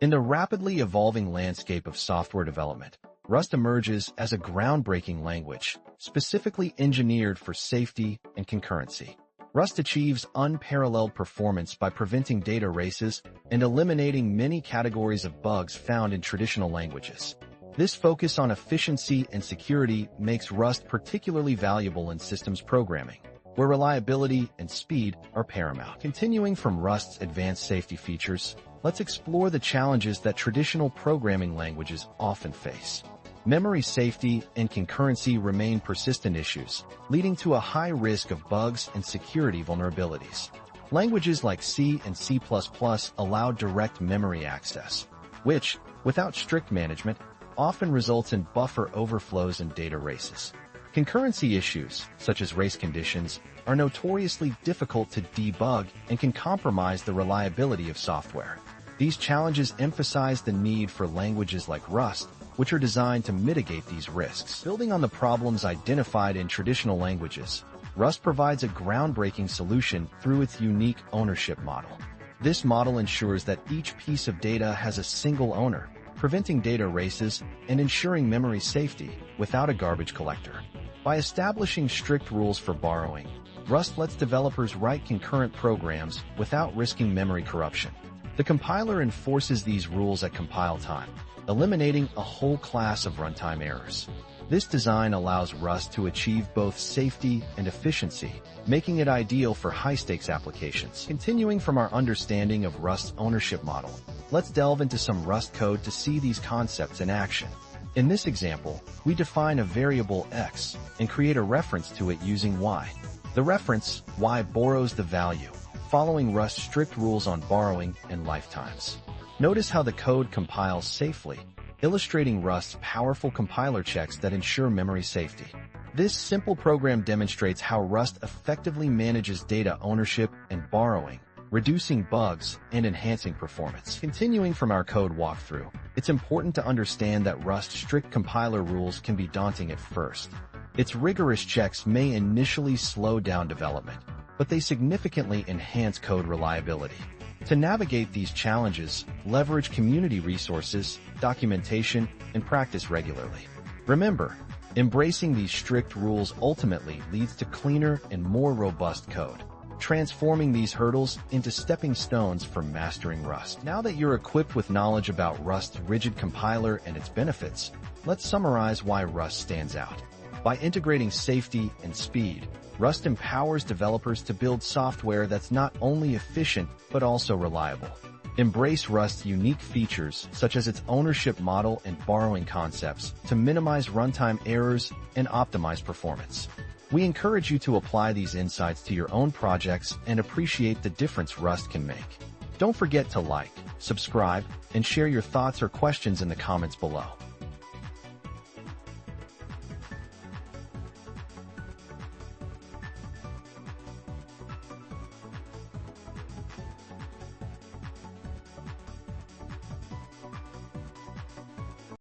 In the rapidly evolving landscape of software development, Rust emerges as a groundbreaking language, specifically engineered for safety and concurrency. Rust achieves unparalleled performance by preventing data races and eliminating many categories of bugs found in traditional languages. This focus on efficiency and security makes Rust particularly valuable in systems programming, where reliability and speed are paramount. Continuing from Rust's advanced safety features, let's explore the challenges that traditional programming languages often face. Memory safety and concurrency remain persistent issues, leading to a high risk of bugs and security vulnerabilities. Languages like C and C++ allow direct memory access, which, without strict management, often results in buffer overflows and data races. Concurrency issues, such as race conditions, are notoriously difficult to debug and can compromise the reliability of software. These challenges emphasize the need for languages like Rust, which are designed to mitigate these risks. Building on the problems identified in traditional languages, Rust provides a groundbreaking solution through its unique ownership model. This model ensures that each piece of data has a single owner, preventing data races and ensuring memory safety without a garbage collector. By establishing strict rules for borrowing, Rust lets developers write concurrent programs without risking memory corruption. The compiler enforces these rules at compile time, eliminating a whole class of runtime errors. This design allows Rust to achieve both safety and efficiency, making it ideal for high-stakes applications. Continuing from our understanding of Rust's ownership model, let's delve into some Rust code to see these concepts in action. In this example, we define a variable x and create a reference to it using y. The reference, y, borrows the value, following Rust's strict rules on borrowing and lifetimes. Notice how the code compiles safely, illustrating Rust's powerful compiler checks that ensure memory safety. This simple program demonstrates how Rust effectively manages data ownership and borrowing, reducing bugs and enhancing performance. Continuing from our code walkthrough, it's important to understand that Rust's strict compiler rules can be daunting at first. Its rigorous checks may initially slow down development, but they significantly enhance code reliability. To navigate these challenges, leverage community resources, documentation, and practice regularly. Remember, embracing these strict rules ultimately leads to cleaner and more robust code, transforming these hurdles into stepping stones for mastering Rust. Now that you're equipped with knowledge about Rust's rigid compiler and its benefits, let's summarize why Rust stands out. By integrating safety and speed, Rust empowers developers to build software that's not only efficient, but also reliable. Embrace Rust's unique features, such as its ownership model and borrowing concepts, to minimize runtime errors and optimize performance. We encourage you to apply these insights to your own projects and appreciate the difference Rust can make. Don't forget to like, subscribe, and share your thoughts or questions in the comments below.